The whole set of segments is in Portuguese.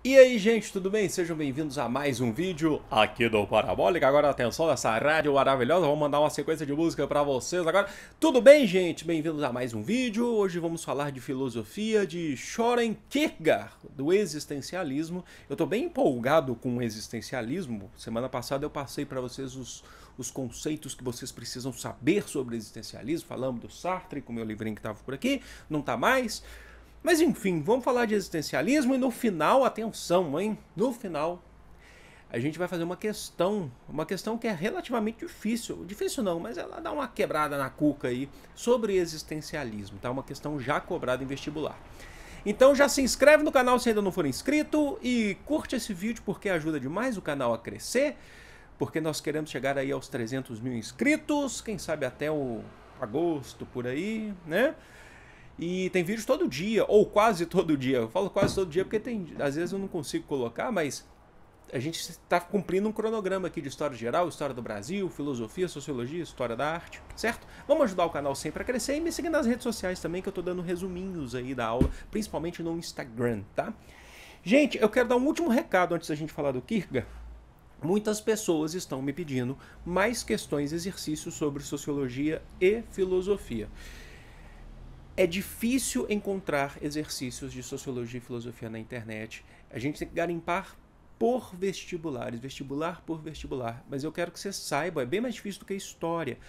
E aí, gente, tudo bem? Sejam bem-vindos a mais um vídeo aqui do Parabólica. Agora, atenção nessa rádio maravilhosa, vou mandar uma sequência de música pra vocês agora. Tudo bem, gente? Bem-vindos a mais um vídeo. Hoje vamos falar de filosofia de Søren Kierkegaard, do existencialismo. Eu tô bem empolgado com o existencialismo. Semana passada eu passei pra vocês os conceitos que vocês precisam saber sobre existencialismo. Falamos do Sartre, com o meu livrinho que tava por aqui, não tá mais. Mas enfim, vamos falar de existencialismo e no final, atenção, hein? No final, a gente vai fazer uma questão que é relativamente difícil. Difícil não, mas ela dá uma quebrada na cuca aí sobre existencialismo, tá? Uma questão já cobrada em vestibular. Então já se inscreve no canal se ainda não for inscrito e curte esse vídeo porque ajuda demais o canal a crescer, porque nós queremos chegar aí aos 300 mil inscritos, quem sabe até o agosto por aí, né? E tem vídeos todo dia, ou quase todo dia. Eu falo quase todo dia porque às vezes eu não consigo colocar, mas a gente está cumprindo um cronograma aqui de história geral, história do Brasil, filosofia, sociologia, história da arte, certo? Vamos ajudar o canal sempre a crescer e me seguir nas redes sociais também, que eu estou dando resuminhos aí da aula, principalmente no Instagram, tá? Gente, eu quero dar um último recado antes da gente falar do Kierkegaard. Muitas pessoas estão me pedindo mais questões, exercícios sobre sociologia e filosofia. É difícil encontrar exercícios de sociologia e filosofia na internet. A gente tem que garimpar por vestibulares, vestibular por vestibular. Mas eu quero que você saiba, é bem mais difícil do que a história,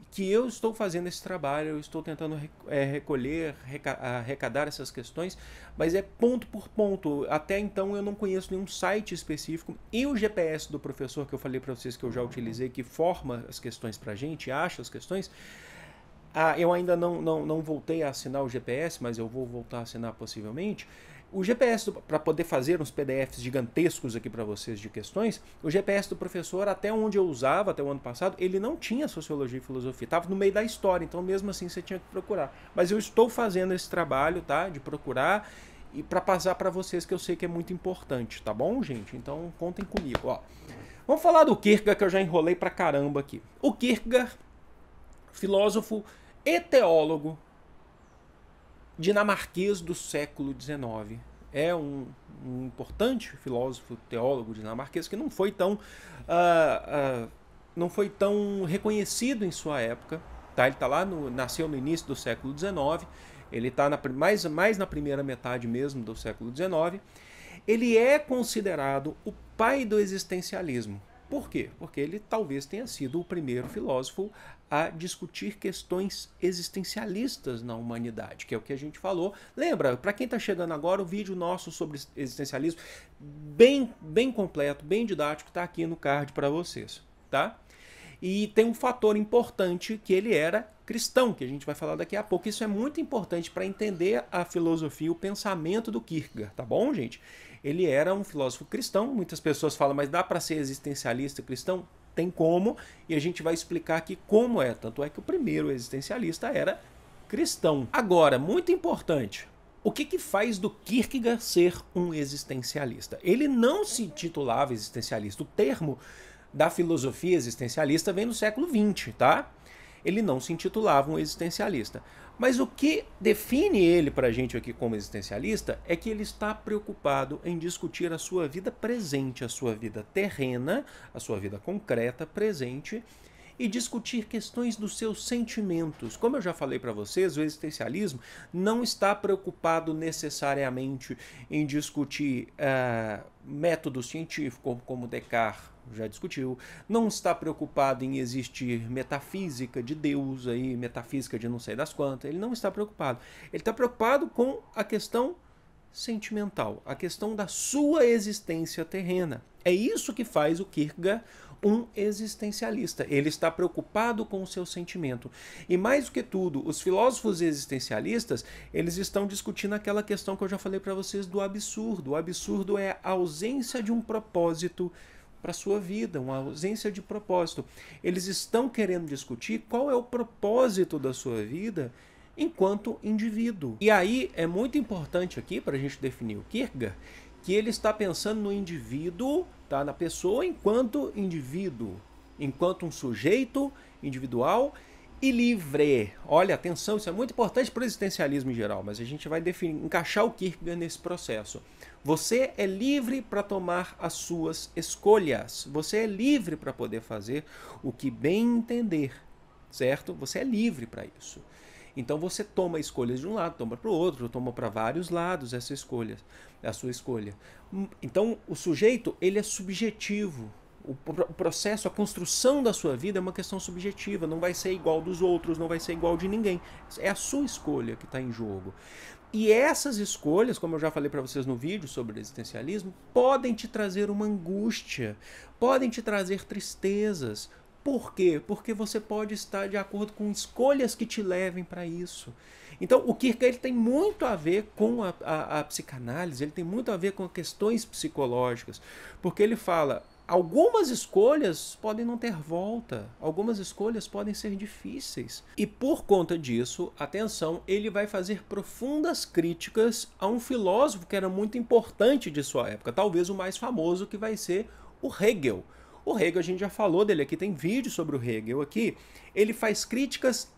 que eu estou fazendo esse trabalho, eu estou tentando recolher, arrecadar essas questões, mas é ponto por ponto. Até então eu não conheço nenhum site específico. E o GPS do professor que eu falei para vocês que eu já utilizei, que forma as questões para a gente, acha as questões, eu ainda não voltei a assinar o GPS, mas eu vou voltar a assinar possivelmente. O GPS, para poder fazer uns PDFs gigantescos aqui para vocês de questões, o GPS do professor, até onde eu usava, até o ano passado, ele não tinha sociologia e filosofia, estava no meio da história, então mesmo assim você tinha que procurar. Mas eu estou fazendo esse trabalho, tá, de procurar e para passar para vocês que eu sei que é muito importante, tá bom, gente? Então contem comigo, ó. Vamos falar do Kierkegaard, que eu já enrolei pra caramba aqui. O Kierkegaard, filósofo e teólogo dinamarquês do século XIX. É um importante filósofo teólogo dinamarquês que não foi tão reconhecido em sua época. Tá? Ele nasceu no início do século XIX, ele está mais na primeira metade mesmo do século XIX. Ele é considerado o pai do existencialismo. Por quê? Porque ele talvez tenha sido o primeiro filósofo a discutir questões existencialistas na humanidade, que é o que a gente falou. Lembra, para quem está chegando agora, o vídeo nosso sobre existencialismo, bem completo, bem didático, está aqui no card para vocês, tá? E tem um fator importante que ele era cristão, que a gente vai falar daqui a pouco. Isso é muito importante para entender a filosofia, o pensamento do Kierkegaard, tá bom, gente? Ele era um filósofo cristão, muitas pessoas falam, mas dá para ser existencialista cristão? Tem como, e a gente vai explicar aqui como é. Tanto é que o primeiro existencialista era cristão. Agora, muito importante, o que faz do Kierkegaard ser um existencialista? Ele não se titulava existencialista. O termo da filosofia existencialista vem no século XX, tá? Ele não se intitulava um existencialista. Mas o que define ele para a gente aqui como existencialista é que ele está preocupado em discutir a sua vida presente, a sua vida terrena, a sua vida concreta, presente, e discutir questões dos seus sentimentos. Como eu já falei para vocês, o existencialismo não está preocupado necessariamente em discutir métodos científicos, como Descartes já discutiu, não está preocupado em existir metafísica de Deus, aí, metafísica de não sei das quantas, ele não está preocupado. Ele está preocupado com a questão sentimental, a questão da sua existência terrena. É isso que faz o Kierkegaard um existencialista. Ele está preocupado com o seu sentimento. E mais do que tudo, os filósofos existencialistas, eles estão discutindo aquela questão que eu já falei para vocês do absurdo. O absurdo é a ausência de um propósito para a sua vida, uma ausência de propósito. Eles estão querendo discutir qual é o propósito da sua vida enquanto indivíduo. E aí é muito importante aqui, para a gente definir o Kierkegaard, que ele está pensando no indivíduo, tá? Na pessoa enquanto indivíduo, enquanto um sujeito individual e livre. Olha, atenção, isso é muito importante para o existencialismo em geral, mas a gente vai encaixar o Kierkegaard nesse processo. Você é livre para tomar as suas escolhas. Você é livre para poder fazer o que bem entender, certo? Você é livre para isso. Então você toma escolhas de um lado, toma para o outro, toma para vários lados essa escolha, a sua escolha. Então o sujeito, ele é subjetivo. O processo, a construção da sua vida é uma questão subjetiva, não vai ser igual dos outros, não vai ser igual de ninguém. É a sua escolha que está em jogo. E essas escolhas, como eu já falei para vocês no vídeo sobre existencialismo, podem te trazer uma angústia, podem te trazer tristezas. Por quê? Porque você pode estar de acordo com escolhas que te levem para isso. Então, o Kierkegaard tem muito a ver com a psicanálise, ele tem muito a ver com questões psicológicas, porque ele fala, algumas escolhas podem não ter volta, algumas escolhas podem ser difíceis. E por conta disso, atenção, ele vai fazer profundas críticas a um filósofo que era muito importante de sua época, talvez o mais famoso, que vai ser o Hegel. O Hegel, a gente já falou dele aqui, tem vídeo sobre o Hegel aqui. Ele faz críticas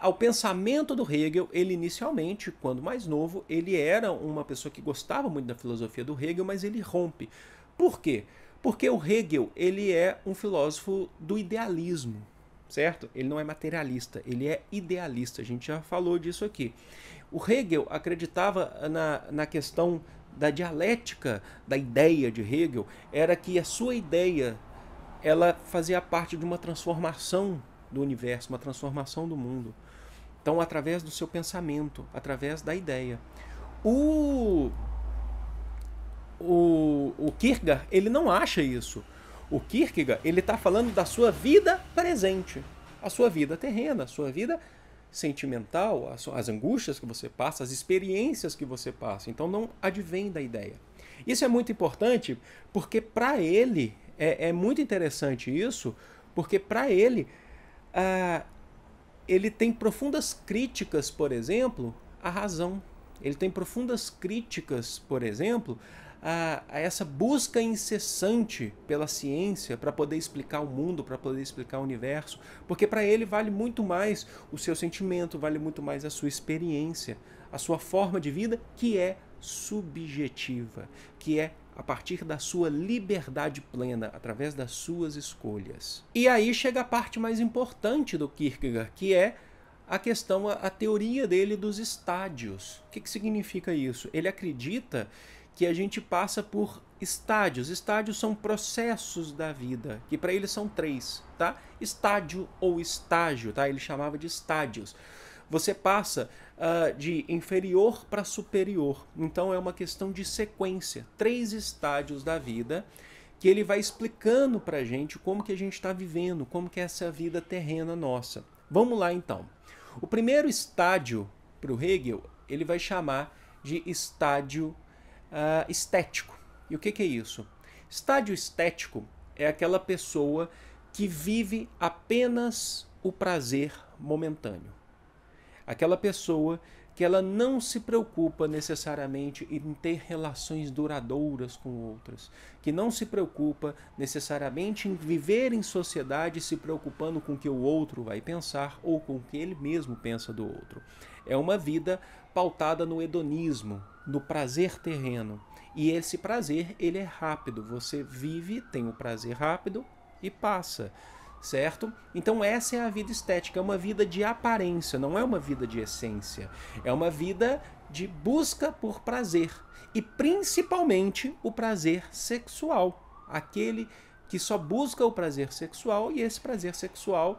ao pensamento do Hegel. Ele inicialmente, quando mais novo, ele era uma pessoa que gostava muito da filosofia do Hegel, mas ele rompe. Por quê? Porque o Hegel, ele é um filósofo do idealismo, certo? Ele não é materialista, ele é idealista, a gente já falou disso aqui. O Hegel acreditava na questão da dialética da ideia de Hegel, era que a sua ideia, ela fazia parte de uma transformação do universo, uma transformação do mundo. Então, através do seu pensamento, através da ideia. O Kierkegaard, ele não acha isso. O Kierkegaard, ele está falando da sua vida presente, a sua vida terrena, a sua vida sentimental, as angústias que você passa, as experiências que você passa. Então não advém da ideia. Isso é muito importante porque para ele, é muito interessante isso, porque para ele, ele tem profundas críticas, por exemplo, à razão. Ele tem profundas críticas, por exemplo, a essa busca incessante pela ciência para poder explicar o mundo, para poder explicar o universo, porque para ele vale muito mais o seu sentimento, vale muito mais a sua experiência, a sua forma de vida, que é subjetiva, que é a partir da sua liberdade plena, através das suas escolhas. E aí chega a parte mais importante do Kierkegaard, que é a questão, a teoria dele dos estádios. O que significa isso? Ele acredita que a gente passa por estádios. Estádios são processos da vida, que para ele são 3, tá? Estádio ou estágio, tá? Ele chamava de estádios. Você passa de inferior para superior. Então é uma questão de sequência. 3 estádios da vida que ele vai explicando para a gente como que a gente está vivendo, como que é essa vida terrena nossa. Vamos lá então. O primeiro estádio para o Hegel, ele vai chamar de estádio estético. E o que é isso? Estádio estético é aquela pessoa que vive apenas o prazer momentâneo. Aquela pessoa que ela não se preocupa necessariamente em ter relações duradouras com outras, que não se preocupa necessariamente em viver em sociedade se preocupando com o que o outro vai pensar ou com o que ele mesmo pensa do outro. É uma vida pautada no hedonismo, no prazer terreno. E esse prazer, ele é rápido. Você vive, tem o prazer rápido e passa. Certo? Então essa é a vida estética, é uma vida de aparência, não é uma vida de essência. É uma vida de busca por prazer. E principalmente o prazer sexual. Aquele que só busca o prazer sexual e esse prazer sexual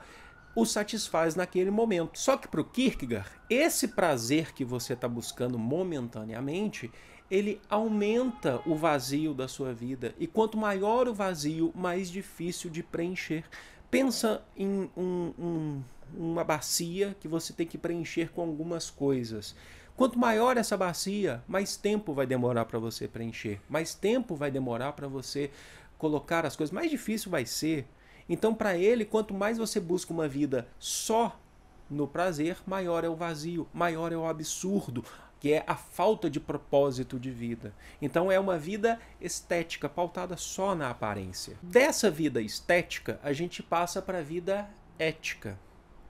o satisfaz naquele momento. Só que para o Kierkegaard, esse prazer que você está buscando momentaneamente, ele aumenta o vazio da sua vida. E quanto maior o vazio, mais difícil de preencher. Pensa em uma bacia que você tem que preencher com algumas coisas. Quanto maior essa bacia, mais tempo vai demorar para você preencher. Mais tempo vai demorar para você colocar as coisas. Mais difícil vai ser. Então, para ele, quanto mais você busca uma vida só no prazer, maior é o vazio, maior é o absurdo, que é a falta de propósito de vida. Então é uma vida estética, pautada só na aparência. Dessa vida estética, a gente passa para a vida ética.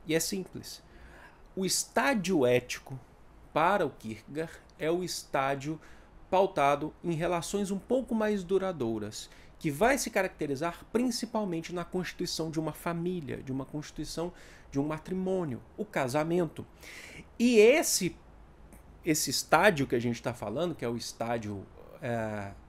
E é simples. O estádio ético, para o Kierkegaard, é o estádio pautado em relações um pouco mais duradouras, que vai se caracterizar principalmente na constituição de uma família, de uma constituição de um matrimônio, o casamento. E esse estádio que a gente está falando, que é o estádio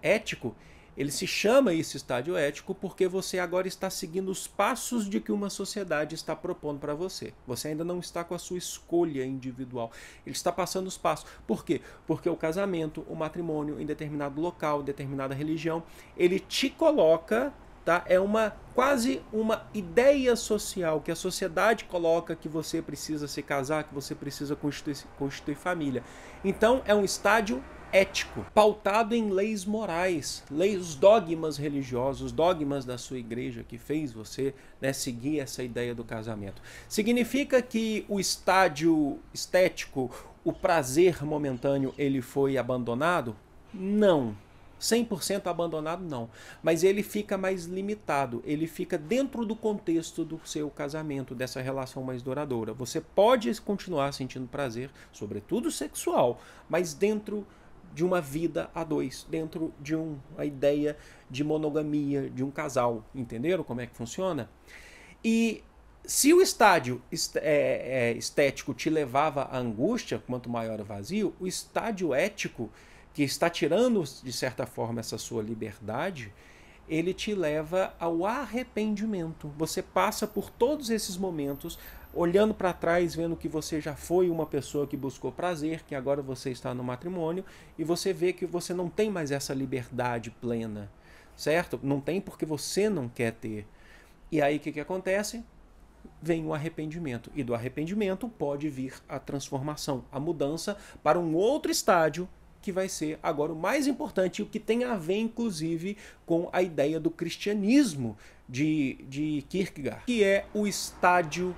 ético, ele se chama esse estádio ético porque você agora está seguindo os passos de que uma sociedade está propondo para você. Você ainda não está com a sua escolha individual. Ele está passando os passos. Por quê? Porque o casamento, o matrimônio em determinado local, determinada religião, ele te coloca, tá? É quase uma ideia social que a sociedade coloca que você precisa se casar, que você precisa constituir família. Então é um estádio ético, pautado em leis morais, os dogmas religiosos, dogmas da sua igreja que fez você, né, seguir essa ideia do casamento. Significa que o estádio estético, o prazer momentâneo, ele foi abandonado? Não. 100% abandonado não, mas ele fica mais limitado, ele fica dentro do contexto do seu casamento, dessa relação mais duradoura. Você pode continuar sentindo prazer, sobretudo sexual, mas dentro de uma vida a dois, dentro de uma ideia de monogamia, de um casal. Entenderam como é que funciona? E se o estádio estético te levava à angústia, quanto maior o vazio, o estádio ético, que está tirando, de certa forma, essa sua liberdade, ele te leva ao arrependimento. Você passa por todos esses momentos, olhando para trás, vendo que você já foi uma pessoa que buscou prazer, que agora você está no matrimônio, e você vê que você não tem mais essa liberdade plena, certo? Não tem porque você não quer ter. E aí o que acontece? Vem o arrependimento. E do arrependimento pode vir a transformação, a mudança para um outro estádio, que vai ser agora o mais importante, o que tem a ver, inclusive, com a ideia do cristianismo de Kierkegaard, que é o estádio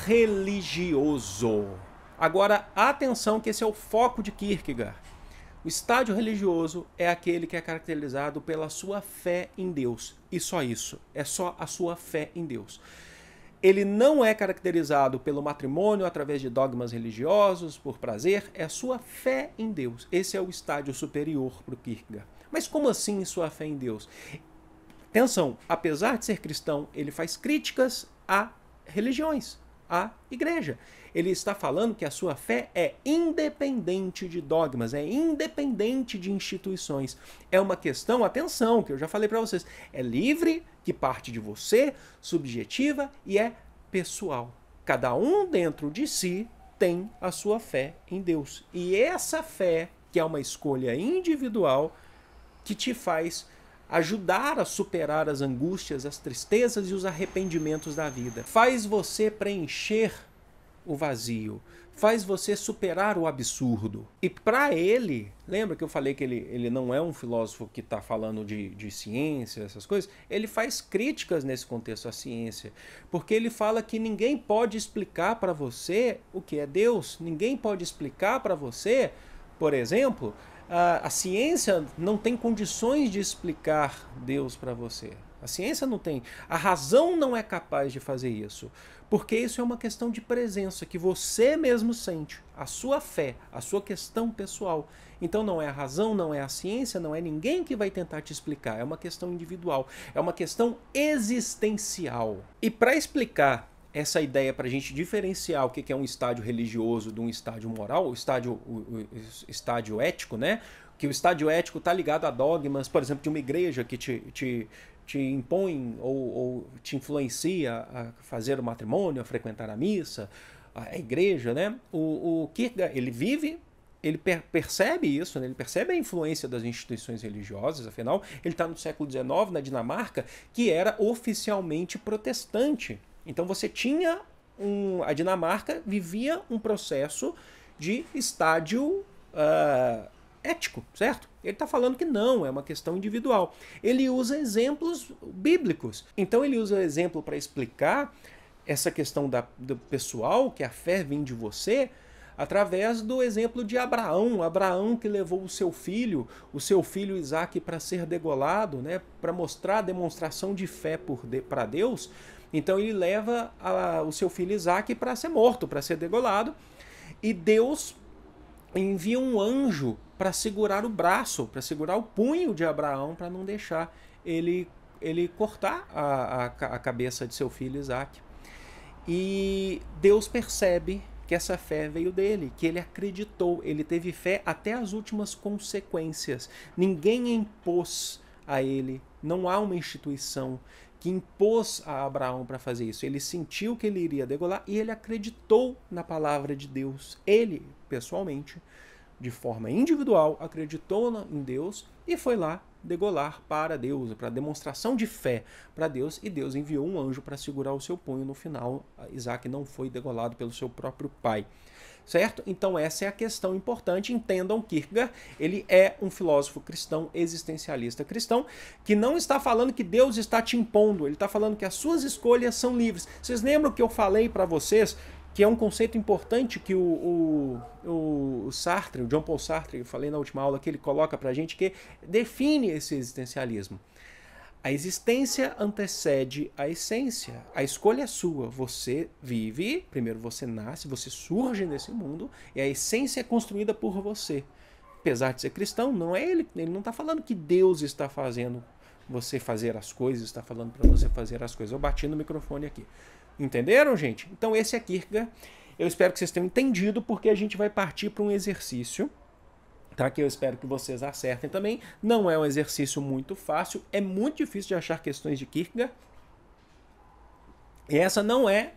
religioso. Agora, atenção que esse é o foco de Kierkegaard. O estádio religioso é aquele que é caracterizado pela sua fé em Deus. E só isso. É só a sua fé em Deus. Ele não é caracterizado pelo matrimônio através de dogmas religiosos, por prazer, é a sua fé em Deus. Esse é o estádio superior para o Kierkegaard. Mas como assim sua fé em Deus? Atenção, apesar de ser cristão, ele faz críticas a religiões, à igreja. Ele está falando que a sua fé é independente de dogmas, é independente de instituições. É uma questão, atenção, que eu já falei para vocês, é livre, que parte de você, subjetiva e é pessoal. Cada um dentro de si tem a sua fé em Deus. E essa fé, que é uma escolha individual, que te faz ajudar a superar as angústias, as tristezas e os arrependimentos da vida. Faz você preencher o vazio, faz você superar o absurdo. E para ele, lembra que eu falei que ele não é um filósofo que está falando de ciência, essas coisas? Ele faz críticas nesse contexto à ciência, porque ele fala que ninguém pode explicar para você o que é Deus, ninguém pode explicar para você, por exemplo, a ciência não tem condições de explicar Deus para você. A ciência não tem. A razão não é capaz de fazer isso. Porque isso é uma questão de presença que você mesmo sente. A sua fé, a sua questão pessoal. Então não é a razão, não é a ciência, não é ninguém que vai tentar te explicar. É uma questão individual. É uma questão existencial. E para explicar essa ideia, para a gente diferenciar o que é um estádio religioso de um estádio moral, o estádio ético, né? Que o estádio ético está ligado a dogmas, por exemplo, de uma igreja que te impõe ou te influencia a fazer o matrimônio, a frequentar a missa, a igreja, né? O Kierkegaard, ele percebe isso, né? Ele percebe a influência das instituições religiosas, afinal, ele está no século XIX, na Dinamarca, que era oficialmente protestante. Então você tinha a Dinamarca vivia um processo de estádio ético, certo? Ele está falando que não, é uma questão individual. Ele usa exemplos bíblicos. Então ele usa o exemplo para explicar essa questão do pessoal, que a fé vem de você, através do exemplo de Abraão. Abraão que levou o seu filho Isaque, para ser degolado, né, para mostrar a demonstração de fé para Deus. Então ele leva o seu filho Isaac para ser morto, para ser degolado, e Deus envia um anjo para segurar o braço, para segurar o punho de Abraão, para não deixar ele cortar a cabeça de seu filho Isaac. E Deus percebe que essa fé veio dele, que ele acreditou, ele teve fé até as últimas consequências. Ninguém impôs a ele, não há uma instituição que impôs a Abraão para fazer isso. Ele sentiu que ele iria degolar e ele acreditou na palavra de Deus. Ele, pessoalmente, de forma individual, acreditou em Deus e foi lá degolar para Deus, para demonstração de fé para Deus, e Deus enviou um anjo para segurar o seu punho. No final, Isaac não foi degolado pelo seu próprio pai. Certo? Então essa é a questão importante. Entendam, Kierkegaard, ele é um filósofo cristão, existencialista cristão, que não está falando que Deus está te impondo, ele está falando que as suas escolhas são livres. Vocês lembram que eu falei para vocês que é um conceito importante que o Sartre, o Jean Paul Sartre, eu falei na última aula, que ele coloca pra gente, que define esse existencialismo. A existência antecede a essência. A escolha é sua. Você vive, primeiro você nasce, você surge nesse mundo, e a essência é construída por você. Apesar de ser cristão, não é ele não está falando que Deus está fazendo você fazer as coisas, está falando para você fazer as coisas. Eu bati no microfone aqui. Entenderam, gente? Então esse é Kierkegaard. Eu espero que vocês tenham entendido, porque a gente vai partir para um exercício, tá? Que eu espero que vocês acertem também. Não é um exercício muito fácil, é muito difícil de achar questões de Kierkegaard. E essa não é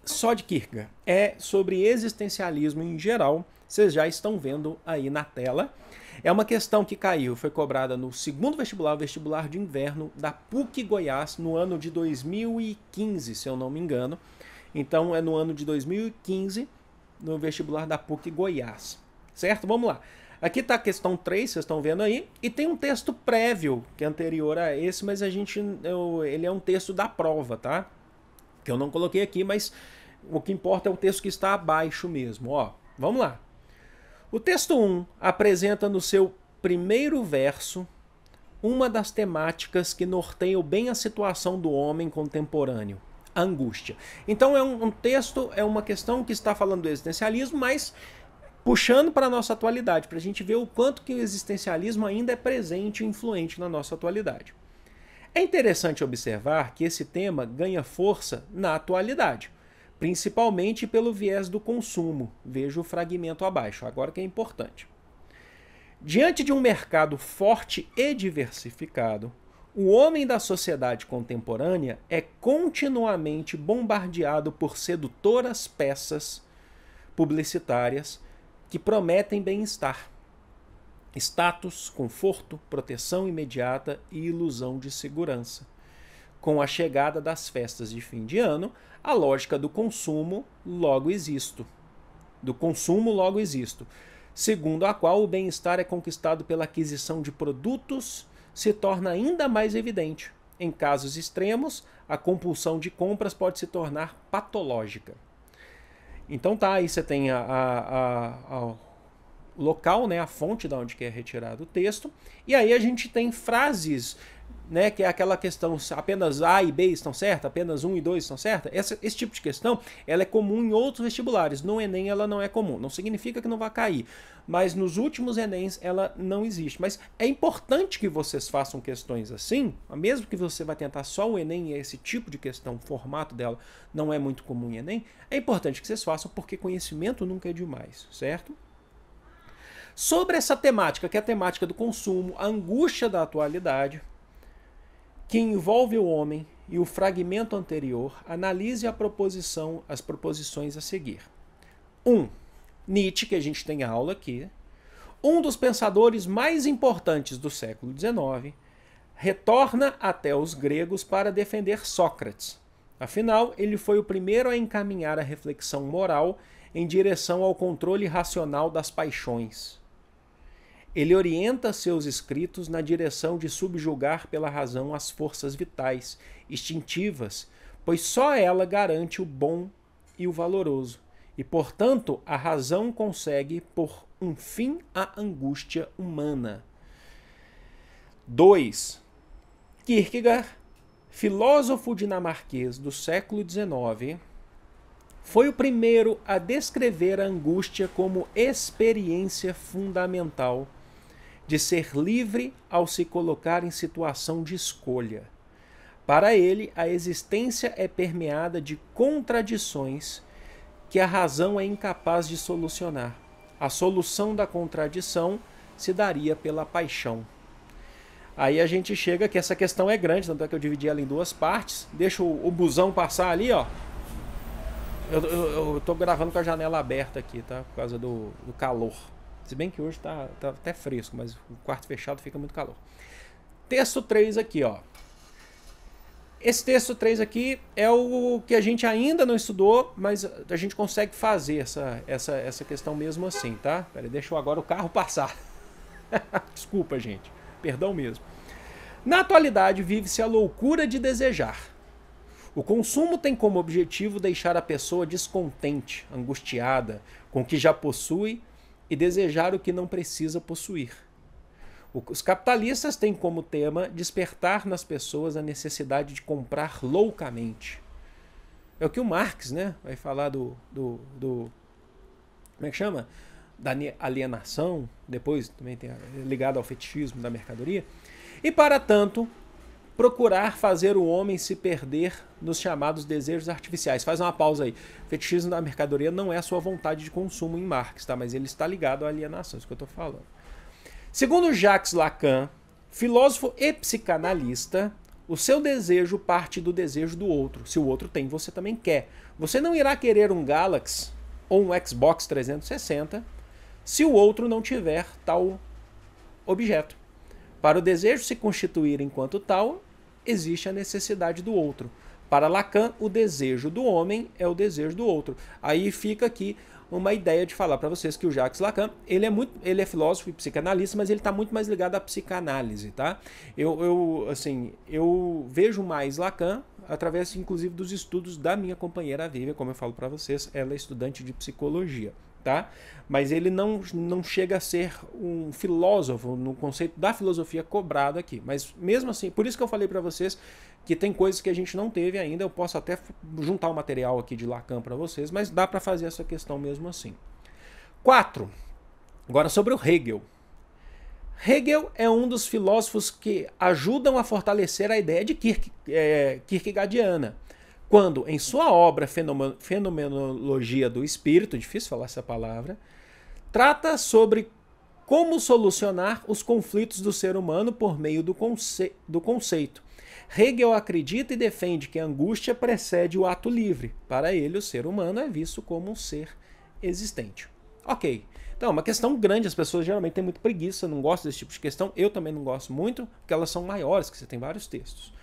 só de Kierkegaard, é sobre existencialismo em geral. Vocês já estão vendo aí na tela. É uma questão que caiu, foi cobrada no segundo vestibular, o vestibular de inverno da PUC Goiás, no ano de 2015, se eu não me engano. Então é no ano de 2015, no vestibular da PUC Goiás. Certo? Vamos lá. Aqui está a questão 3, vocês estão vendo aí, e tem um texto prévio, que é anterior a esse, mas ele é um texto da prova, tá? Que eu não coloquei aqui, mas o que importa é o texto que está abaixo mesmo. Ó, vamos lá. O texto 1 apresenta no seu primeiro verso uma das temáticas que norteiam bem a situação do homem contemporâneo, a angústia. Então é um texto, é uma questão que está falando do existencialismo, mas puxando para a nossa atualidade, para a gente ver o quanto que o existencialismo ainda é presente e influente na nossa atualidade. É interessante observar que esse tema ganha força na atualidade, principalmente pelo viés do consumo. Veja o fragmento abaixo, agora que é importante. Diante de um mercado forte e diversificado, o homem da sociedade contemporânea é continuamente bombardeado por sedutoras peças publicitárias que prometem bem-estar, status, conforto, proteção imediata e ilusão de segurança. Com a chegada das festas de fim de ano, a lógica do consumo logo existo. Segundo a qual o bem-estar é conquistado pela aquisição de produtos, se torna ainda mais evidente. Em casos extremos, a compulsão de compras pode se tornar patológica. Então tá, aí você tem o local, né, a fonte de onde é retirado o texto, e aí a gente tem frases, né, que é aquela questão, apenas A e B estão certas, apenas 1 e 2 estão certas. Esse tipo de questão, ela é comum em outros vestibulares. No Enem ela não é comum, não significa que não vai cair, mas nos últimos Enems ela não existe. Mas é importante que vocês façam questões assim, mesmo que você vai tentar só o Enem e esse tipo de questão, o formato dela não é muito comum em Enem, é importante que vocês façam, porque conhecimento nunca é demais, certo? Sobre essa temática, que é a temática do consumo, a angústia da atualidade, que envolve o homem e o fragmento anterior, analise as proposições a seguir. 1. Nietzsche, que a gente tem aula aqui, um dos pensadores mais importantes do século XIX, retorna até os gregos para defender Sócrates. Afinal, ele foi o primeiro a encaminhar a reflexão moral em direção ao controle racional das paixões. Ele orienta seus escritos na direção de subjugar pela razão as forças vitais, instintivas, pois só ela garante o bom e o valoroso, e, portanto, a razão consegue pôr um fim à angústia humana. 2. Kierkegaard filósofo dinamarquês do século XIX, foi o primeiro a descrever a angústia como experiência fundamental de ser livre ao se colocar em situação de escolha. Para ele, a existência é permeada de contradições que a razão é incapaz de solucionar. A solução da contradição se daria pela paixão. Aí a gente chega que essa questão é grande, tanto é que eu dividi ela em duas partes. Deixa o busão passar ali, ó. Eu tô gravando com a janela aberta aqui, tá? Por causa do calor. Se bem que hoje tá até fresco, mas o quarto fechado fica muito calor. Texto 3 aqui, ó. Esse texto 3 aqui é o que a gente ainda não estudou, mas a gente consegue fazer essa questão mesmo assim, tá? Pera aí, deixa eu agora o carro passar. Desculpa, gente. Perdão mesmo. Na atualidade, vive-se a loucura de desejar. O consumo tem como objetivo deixar a pessoa descontente, angustiada com o que já possui e desejar o que não precisa possuir. Os capitalistas têm como tema despertar nas pessoas a necessidade de comprar loucamente. É o que o Marx, né, vai falar do como é que chama? Da alienação, depois também tem ligado ao fetichismo da mercadoria. E para tanto, procurar fazer o homem se perder nos chamados desejos artificiais. Faz uma pausa aí. O fetichismo da mercadoria não é a sua vontade de consumo em Marx, tá? Mas ele está ligado à alienação, isso que eu estou falando. Segundo Jacques Lacan, filósofo e psicanalista, o seu desejo parte do desejo do outro. Se o outro tem, você também quer. Você não irá querer um Galaxy ou um Xbox 360 se o outro não tiver tal objeto. Para o desejo se constituir enquanto tal, existe a necessidade do outro. Para Lacan, o desejo do homem é o desejo do outro. Aí fica aqui uma ideia de falar para vocês que o Jacques Lacan, ele é filósofo e psicanalista, mas ele está muito mais ligado à psicanálise, tá? Eu vejo mais Lacan através, inclusive, dos estudos da minha companheira Vivian, como eu falo para vocês, ela é estudante de psicologia. Tá? Mas ele não chega a ser um filósofo no conceito da filosofia cobrado aqui. Mas mesmo assim, por isso que eu falei para vocês que tem coisas que a gente não teve ainda. Eu posso até juntar o material aqui de Lacan para vocês, mas dá para fazer essa questão mesmo assim. 4. Agora sobre o Hegel. Hegel é um dos filósofos que ajudam a fortalecer a ideia de Kierkegaardiana, quando, em sua obra Fenomenologia do Espírito, difícil falar essa palavra, trata sobre como solucionar os conflitos do ser humano por meio do conceito. Hegel acredita e defende que a angústia precede o ato livre. Para ele, o ser humano é visto como um ser existente. Ok. Então, é uma questão grande, as pessoas geralmente têm muita preguiça, não gostam desse tipo de questão. Eu também não gosto muito, porque elas são maiores, que você tem vários textos.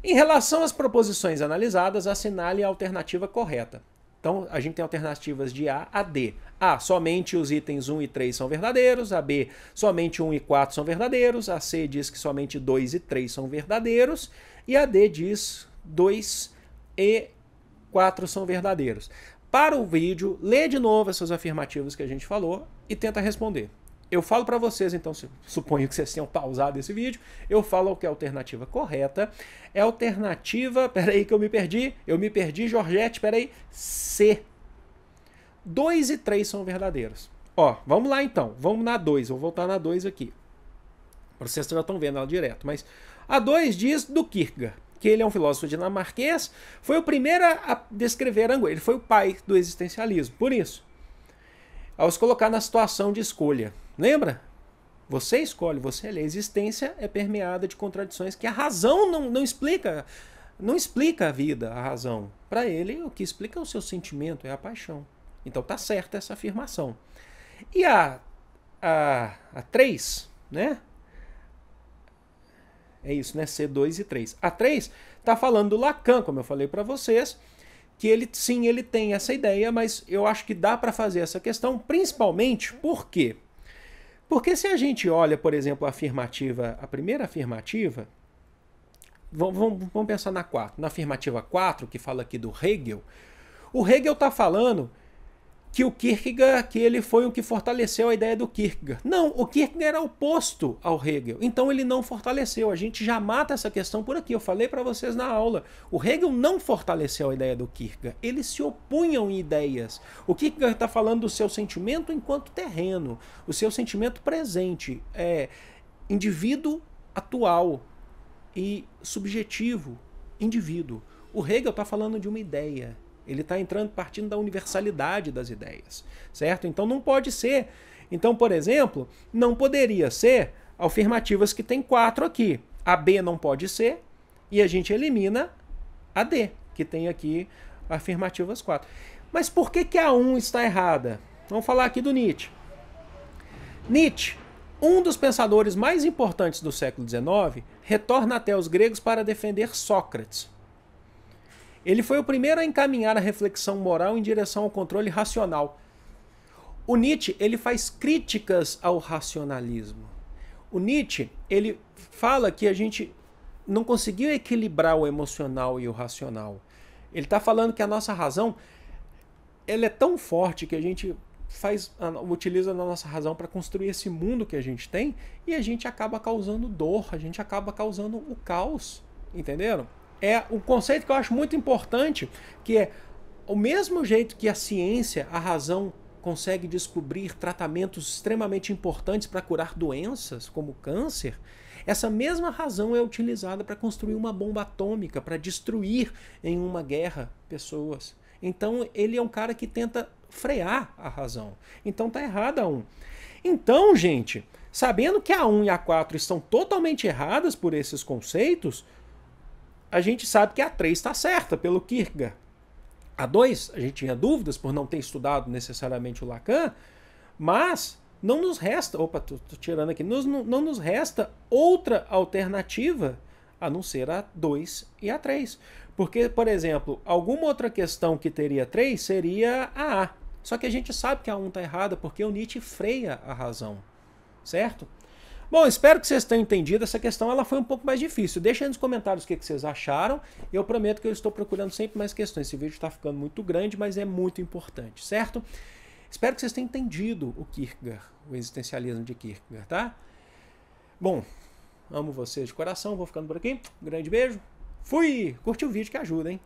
Em relação às proposições analisadas, assinale a alternativa correta. Então, a gente tem alternativas de A a D. A, somente os itens 1 e 3 são verdadeiros. A B, somente 1 e 4 são verdadeiros. A C diz que somente 2 e 3 são verdadeiros. E a D diz 2 e 4 são verdadeiros. Para o vídeo, lê de novo essas afirmativas que a gente falou e tenta responder. Eu falo para vocês, então, suponho que vocês tenham pausado esse vídeo, eu falo que a alternativa correta é a alternativa, peraí que eu me perdi, Georgette, peraí, C. 2 e 3 são verdadeiros. Ó, vamos lá então, vamos na 2, vou voltar na 2 aqui. Vocês já estão vendo ela direto, mas a 2 diz do Kierkegaard, que ele é um filósofo dinamarquês, foi o primeiro a descrever a angústia, ele foi o pai do existencialismo, por isso. Ao se colocar na situação de escolha. Lembra? Você escolhe, você lê. A existência é permeada de contradições que a razão não explica. Não explica a vida, a razão. Para ele, o que explica é o seu sentimento, é a paixão. Então tá certa essa afirmação. E a 3, né? É isso, né? C2 e 3. A 3 tá falando do Lacan, como eu falei para vocês, que ele tem essa ideia, mas eu acho que dá para fazer essa questão, principalmente por quê? Porque se a gente olha, por exemplo, a primeira afirmativa, vamos pensar na 4. Na afirmativa 4, que fala aqui do Hegel, o Hegel está falando que o Kierkegaard, que ele foi o que fortaleceu a ideia do Kierkegaard. Não, o Kierkegaard era oposto ao Hegel, então ele não fortaleceu. A gente já mata essa questão por aqui, eu falei para vocês na aula. O Hegel não fortaleceu a ideia do Kierkegaard, eles se opunham em ideias. O Kierkegaard está falando do seu sentimento enquanto terreno, o seu sentimento presente, indivíduo atual e subjetivo, indivíduo. O Hegel está falando de uma ideia. Ele está partindo da universalidade das ideias, certo? Então não pode ser. Então, por exemplo, não poderia ser afirmativas que tem 4 aqui. A B não pode ser e a gente elimina a D, que tem aqui afirmativas 4. Mas por que a 1 está errada? Vamos falar aqui do Nietzsche. Nietzsche, um dos pensadores mais importantes do século XIX, retorna até os gregos para defender Sócrates. Ele foi o primeiro a encaminhar a reflexão moral em direção ao controle racional. O Nietzsche, ele faz críticas ao racionalismo. O Nietzsche, ele fala que a gente não conseguiu equilibrar o emocional e o racional. Ele está falando que a nossa razão, ela é tão forte que a gente utiliza a nossa razão para construir esse mundo que a gente tem e a gente acaba causando dor, a gente acaba causando o caos, entenderam? É um conceito que eu acho muito importante, que é o mesmo jeito que a ciência, a razão, consegue descobrir tratamentos extremamente importantes para curar doenças, como câncer, essa mesma razão é utilizada para construir uma bomba atômica, para destruir em uma guerra pessoas. Então ele é um cara que tenta frear a razão. Então tá errada a 1. Então, gente, sabendo que a 1 e a 4 estão totalmente erradas por esses conceitos, a gente sabe que a 3 está certa, pelo Kierkegaard. A 2, a gente tinha dúvidas por não ter estudado necessariamente o Lacan, mas não nos resta, tô tirando aqui, não nos resta outra alternativa a não ser a 2 e a 3. Porque, por exemplo, alguma outra questão que teria 3 seria a A. Só que a gente sabe que a 1 está errada porque o Nietzsche freia a razão, certo? Bom, espero que vocês tenham entendido. Essa questão ela foi um pouco mais difícil. Deixem aí nos comentários o que vocês acharam. Eu prometo que eu estou procurando sempre mais questões. Esse vídeo está ficando muito grande, mas é muito importante, certo? Espero que vocês tenham entendido o Kierkegaard, o existencialismo de Kierkegaard, tá? Bom, amo vocês de coração. Vou ficando por aqui. Um grande beijo. Fui! Curte o vídeo que ajuda, hein?